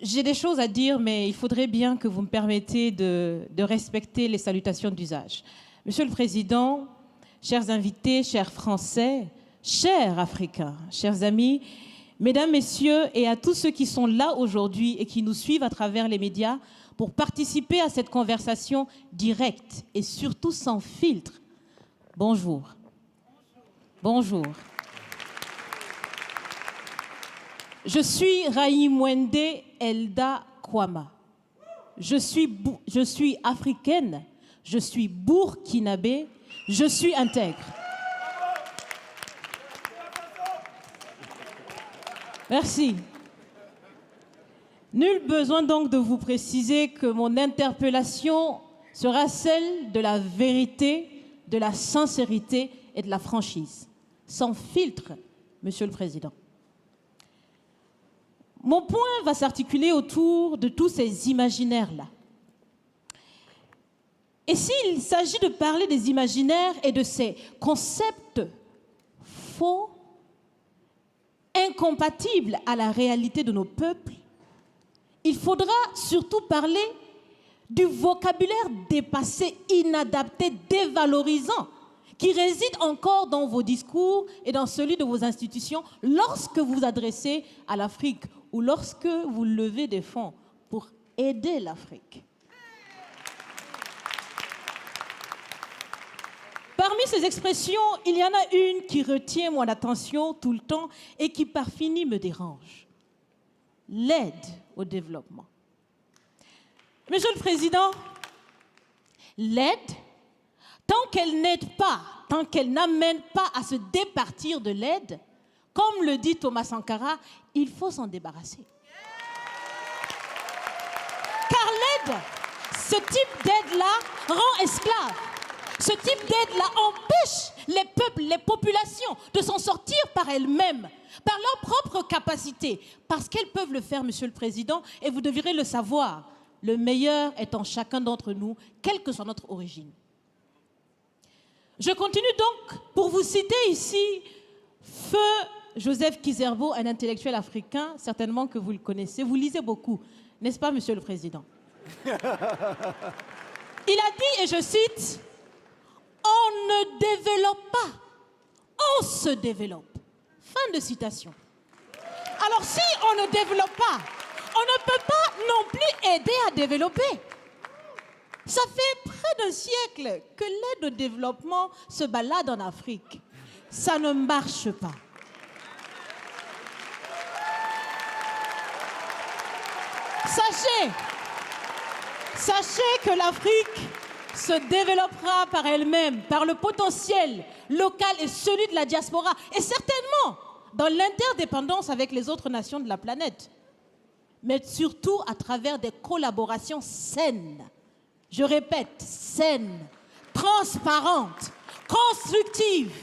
J'ai des choses à dire, mais il faudrait bien que vous me permettiez de respecter les salutations d'usage. Monsieur le Président, chers invités, chers Français, chers Africains, chers amis, Mesdames, Messieurs, et à tous ceux qui sont là aujourd'hui et qui nous suivent à travers les médias pour participer à cette conversation directe et surtout sans filtre, bonjour. Bonjour. Je suis Raïmwende Elda Kwama. Je suis africaine, je suis burkinabé, je suis intègre. Merci. Nul besoin donc de vous préciser que mon interpellation sera celle de la vérité, de la sincérité et de la franchise. Sans filtre, Monsieur le Président. Mon point va s'articuler autour de tous ces imaginaires-là. Et s'il s'agit de parler des imaginaires et de ces concepts faux, incompatibles à la réalité de nos peuples, il faudra surtout parler du vocabulaire dépassé, inadapté, dévalorisant, qui réside encore dans vos discours et dans celui de vos institutions lorsque vous vous adressez à l'Afrique ou lorsque vous levez des fonds pour aider l'Afrique. Parmi ces expressions, il y en a une qui retient mon attention tout le temps et qui par fini me dérange. L'aide au développement. Monsieur le Président, l'aide, tant qu'elle n'aide pas, tant qu'elle n'amène pas à se départir de l'aide, comme le dit Thomas Sankara, il faut s'en débarrasser. Car l'aide, ce type d'aide-là rend esclave. Ce type d'aide-là empêche les peuples, les populations de s'en sortir par elles-mêmes, par leur propre capacité, parce qu'elles peuvent le faire, Monsieur le Président, et vous devrez le savoir, le meilleur est en chacun d'entre nous, quelle que soit notre origine. Je continue donc pour vous citer ici Feu Joseph Kizerbo, un intellectuel africain, certainement que vous le connaissez. Vous lisez beaucoup, n'est-ce pas, Monsieur le Président? Il a dit, et je cite, « On ne développe pas, on se développe. » Fin de citation. Alors si on ne développe pas, on ne peut pas non plus aider à développer. Ça fait près d'un siècle que l'aide au développement se balade en Afrique. Ça ne marche pas. Sachez que l'Afrique se développera par elle-même, par le potentiel local et celui de la diaspora, et certainement dans l'interdépendance avec les autres nations de la planète, mais surtout à travers des collaborations saines. Je répète, saines, transparentes, constructives.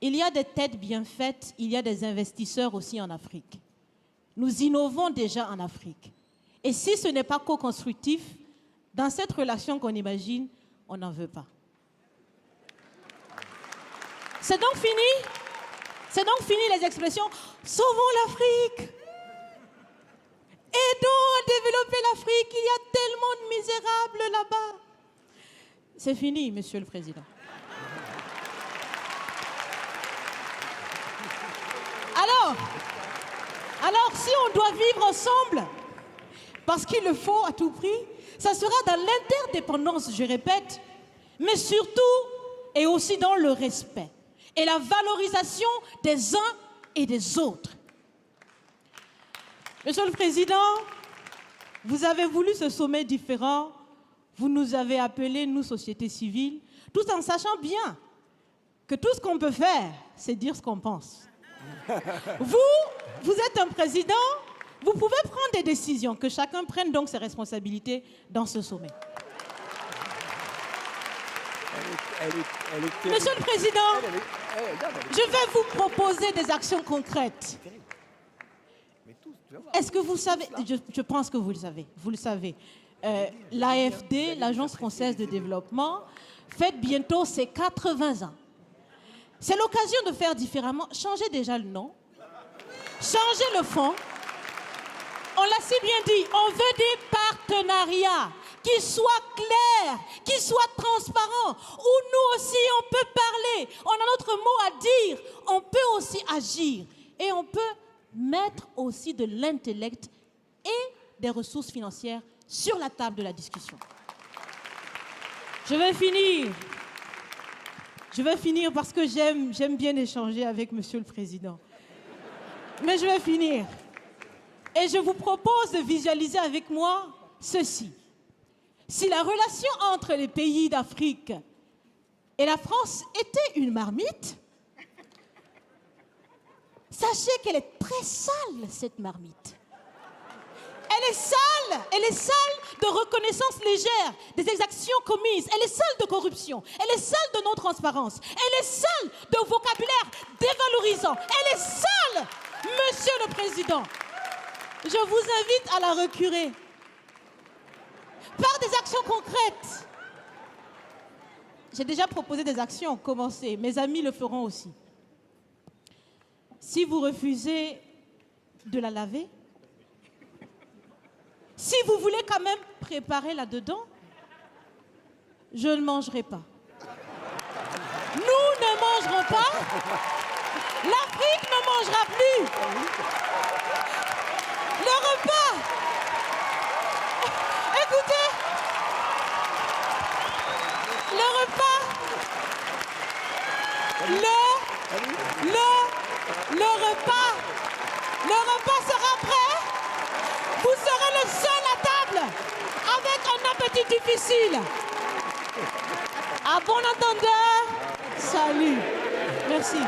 Il y a des têtes bien faites, il y a des investisseurs aussi en Afrique. Nous innovons déjà en Afrique. Et si ce n'est pas co-constructif, dans cette relation qu'on imagine, on n'en veut pas. C'est donc fini? C'est donc fini les expressions « Sauvons l'Afrique !» Aidons à développer l'Afrique, il y a tellement de misérables là-bas. C'est fini, Monsieur le Président. Alors, si on doit vivre ensemble, parce qu'il le faut à tout prix, ça sera dans l'interdépendance, je répète, mais surtout et aussi dans le respect et la valorisation des uns et des autres. Monsieur le Président, vous avez voulu ce sommet différent, vous nous avez appelés, nous, société civile, tout en sachant bien que tout ce qu'on peut faire, c'est dire ce qu'on pense. Vous êtes un président, vous pouvez prendre des décisions, que chacun prenne donc ses responsabilités dans ce sommet. Monsieur le Président, je vais vous proposer des actions concrètes. Est-ce que vous savez, je pense que vous le savez, l'AFD, l'Agence française de développement, fête bientôt ses 80 ans. C'est l'occasion de faire différemment. Changez déjà le nom, changez le fond. On aussi bien dit, on veut des partenariats qui soient clairs, qui soient transparents, où nous aussi on peut parler, on a notre mot à dire, on peut aussi agir et on peut mettre aussi de l'intellect et des ressources financières sur la table de la discussion. Je vais finir parce que j'aime bien échanger avec Monsieur le Président. Mais je vais finir. Et je vous propose de visualiser avec moi ceci. Si la relation entre les pays d'Afrique et la France était une marmite, sachez qu'elle est très sale, cette marmite. Elle est sale de reconnaissance légère des exactions commises. Elle est sale de corruption. Elle est sale de non-transparence. Elle est sale de vocabulaire dévalorisant. Elle est sale, Monsieur le Président. Je vous invite à la recurer par des actions concrètes. J'ai déjà proposé des actions, commencez. Mes amis le feront aussi. Si vous refusez de la laver, si vous voulez quand même préparer là-dedans, je ne mangerai pas. Nous ne mangerons pas. L'Afrique ne mangera plus. Le repas. Écoutez. Le repas. Le repas sera prêt. Vous serez le seul à table avec un appétit difficile. À bon entendeur, salut. Merci.